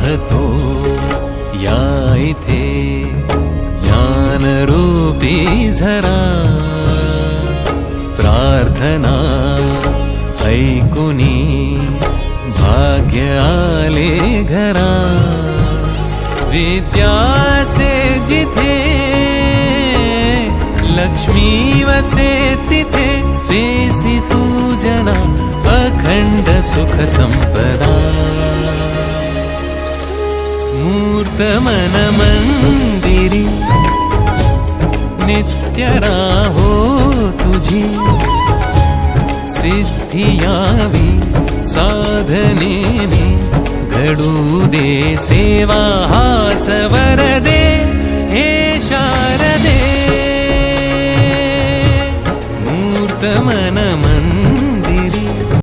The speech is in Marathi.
पाहतो या इथे ज्ञानरूपी झरा प्रार्थना ऐकुनी भाग्य आले घरा विद्यासे जिथे लक्ष्मी वसे तिथे देसी तू जना अखंड सुख संपदा मूर्त मन मंदिरी नित्य राहो तुझी सिद्धी यावी साधनेने घडू दे सेवा हाच वरदे हे शारदे मूर्त मन